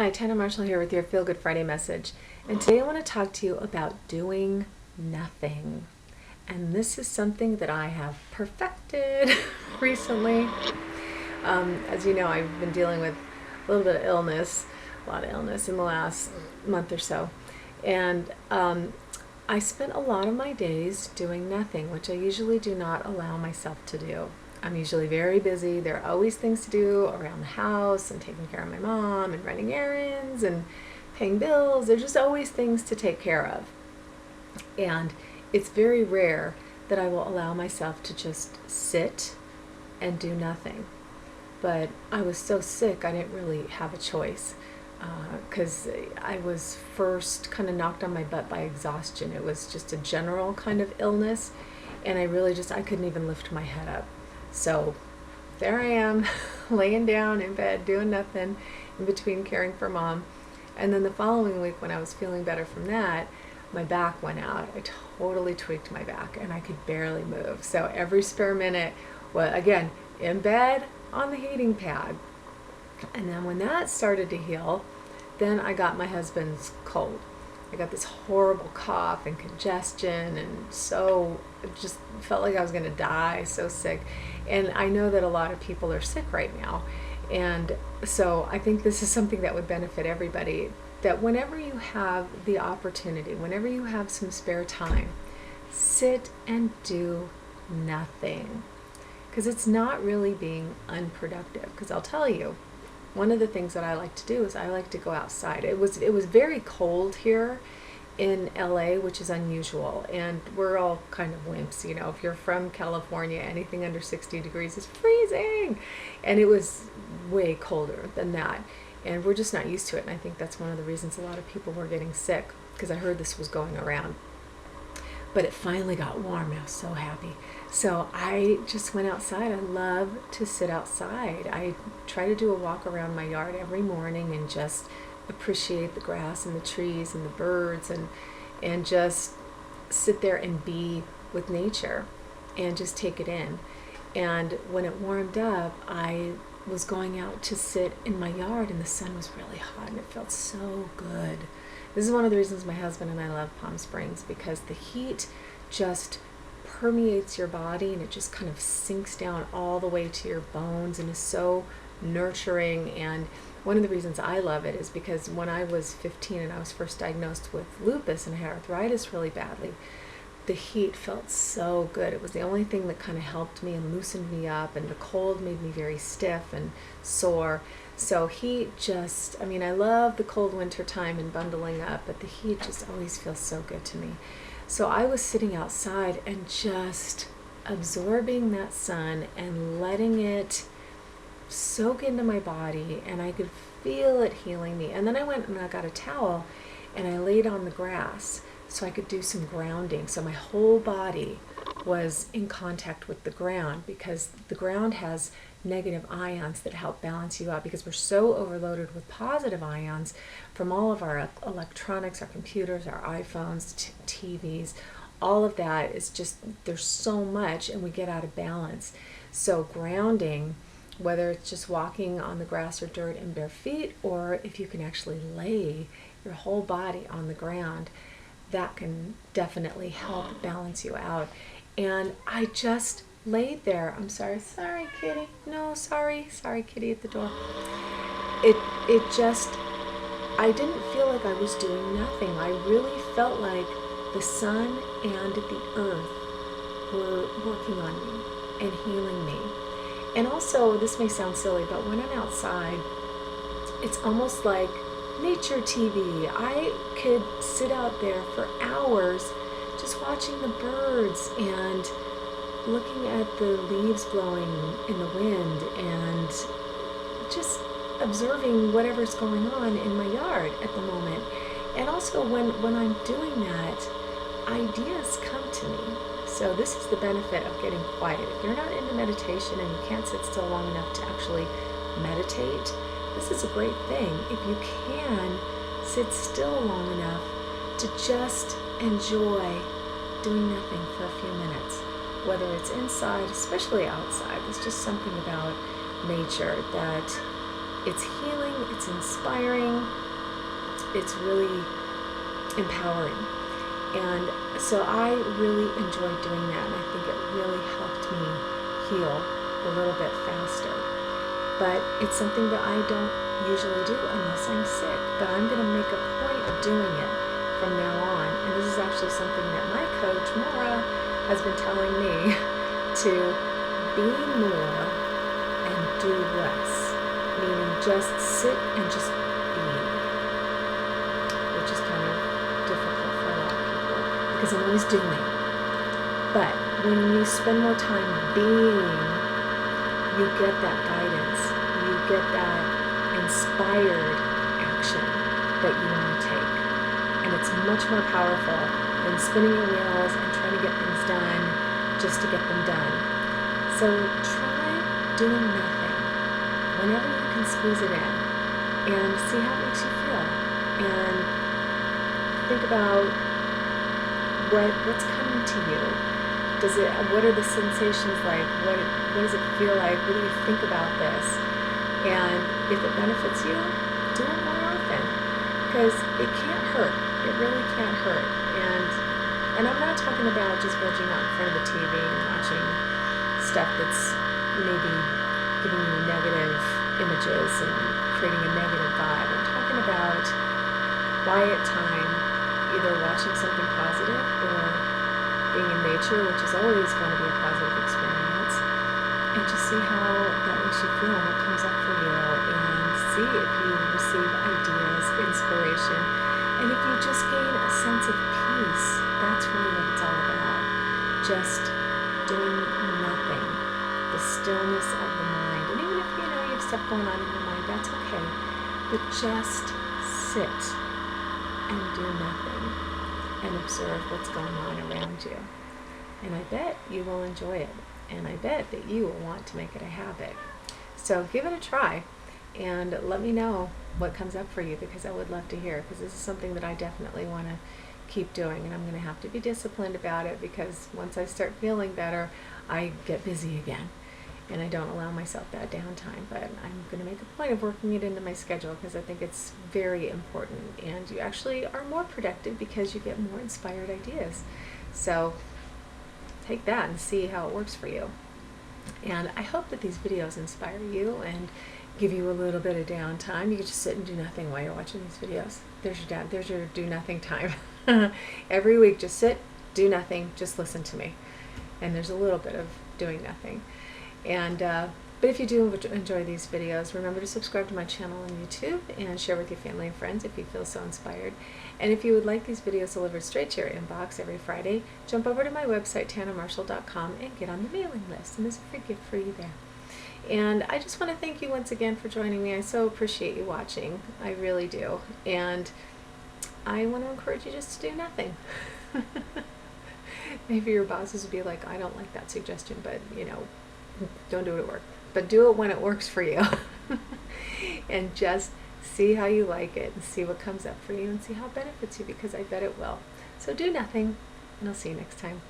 Hi, Tanna Marshall here with your Feel Good Friday message. And today I want to talk to you about doing nothing. And this is something that I have perfected recently. As you know, I've been dealing with a little bit of illness, a lot of illness in the last month or so. And I spent a lot of my days doing nothing, which I usually do not allow myself to do. I'm usually very busy. There are always things to do around the house and taking care of my mom and running errands and paying bills. There's just always things to take care of. And it's very rare that I will allow myself to just sit and do nothing. But I was so sick, I didn't really have a choice because I was first kind of knocked on my butt by exhaustion. It was just a general kind of illness, and I couldn't even lift my head up. So there I am, laying down in bed, doing nothing in between caring for mom. And then the following week, when I was feeling better from that, my back went out. I totally tweaked my back and I could barely move. So every spare minute, well, again, in bed on the heating pad. And then when that started to heal, then I got my husband's cold. I got this horrible cough and congestion, and it just felt like I was going to die, so sick. And I know that a lot of people are sick right now. And so I think this is something that would benefit everybody, that whenever you have the opportunity, whenever you have some spare time, sit and do nothing. Because it's not really being unproductive. Because I'll tell you, one of the things that I like to do is I like to go outside. It was very cold here in LA, which is unusual, and we're all kind of wimps, you know. If you're from California, anything under 60 degrees is freezing, and it was way colder than that, and we're just not used to it. And I think that's one of the reasons a lot of people were getting sick, because I heard this was going around. But it finally got warm. I was so happy. So I just went outside. I love to sit outside. I try to do a walk around my yard every morning and just appreciate the grass and the trees and the birds, and just sit there and be with nature and just take it in. And when it warmed up, I was going out to sit in my yard, and the sun was really hot and it felt so good. This is one of the reasons my husband and I love Palm Springs, because the heat just permeates your body and it just kind of sinks down all the way to your bones and is so nurturing. And one of the reasons I love it is because when I was 15 and I was first diagnosed with lupus and had arthritis really badly, the heat felt so good. It was the only thing that kind of helped me and loosened me up, and the cold made me very stiff and sore. So heat just, I love the cold winter time and bundling up, but the heat just always feels so good to me. So I was sitting outside and just absorbing that sun and letting it soak into my body, and I could feel it healing me. And then I went and I got a towel and I laid on the grass so I could do some grounding. So my whole body was in contact with the ground, because the ground has negative ions that help balance you out, because we're so overloaded with positive ions from all of our electronics, our computers, our iPhones, TVs. All of that is just, there's so much, and we get out of balance. So grounding, whether it's just walking on the grass or dirt in bare feet, or if you can actually lay your whole body on the ground, that can definitely help balance you out. And I just laid there. I'm sorry kitty. No, sorry kitty at the door. I didn't feel like I was doing nothing. I really felt like the sun and the earth were working on me and healing me. And also, this may sound silly, but when I'm outside, it's almost like nature TV. I could sit out there for hours just watching the birds and looking at the leaves blowing in the wind and just observing whatever's going on in my yard at the moment. And also when I'm doing that, ideas come to me. So this is the benefit of getting quiet. If you're not into meditation and you can't sit still long enough to actually meditate, this is a great thing. If you can sit still long enough to just enjoy doing nothing for a few minutes, whether it's inside, especially outside. There's just something about nature that It's healing, it's inspiring, it's really empowering. And so I really enjoyed doing that, and I think it really helped me heal a little bit faster. But it's something that I don't usually do unless I'm sick, but I'm going to make a point of doing it from now on. And this is actually something that my coach, Maura, has been telling me to be more and do less, meaning just sit and just be, which is kind of difficult for a lot of people because I'm always doing. But when you spend more time being, you get that guidance, you get that inspired action that you want to take. And it's much more powerful than spinning your wheels and trying to get things done just to get them done. So try doing nothing whenever you can squeeze it in and see how it makes you feel. And think about what's coming to you. What are the sensations like? What does it feel like? What do you think about this? And if it benefits you, do it more often, because it can't hurt. It really can't hurt. And I'm not talking about just verging out in front of the TV and watching stuff that's maybe giving you negative images and creating a negative vibe. I'm talking about quiet time, either watching something positive or being in nature, which is always going to be a positive experience, and just see how that makes you feel and what comes up for you, and see if you receive ideas, inspiration, and if you just gain a sense of peace. That's really what it's all about. Just doing nothing, the stillness of the mind. And even if you have stuff going on in your mind, that's okay, but just sit and do nothing and observe what's going on around you. And I bet you will enjoy it. And I bet that you will want to make it a habit. So give it a try and let me know what comes up for you, because I would love to hear, because this is something that I definitely want to keep doing, and I'm going to have to be disciplined about it, because once I start feeling better, I get busy again. And I don't allow myself that downtime, but I'm going to make a point of working it into my schedule, because I think it's very important, and you actually are more productive because you get more inspired ideas. So take that and see how it works for you. And I hope that these videos inspire you and give you a little bit of downtime. You can just sit and do nothing while you're watching these videos. There's your do nothing time. Every week, just sit, do nothing, just listen to me. And there's a little bit of doing nothing. And but if you do enjoy these videos, remember to subscribe to my channel on YouTube and share with your family and friends if you feel so inspired. And if you would like these videos delivered straight to your inbox every Friday, jump over to my website, tannamarshall.com, and get on the mailing list. And there's a free gift for you there. And I just want to thank you once again for joining me. I so appreciate you watching. I really do. And I want to encourage you just to do nothing. Maybe your bosses would be like, I don't like that suggestion, but don't do it at work. But do it when it works for you. And just see how you like it and see what comes up for you and see how it benefits you, because I bet it will. So do nothing, and I'll see you next time.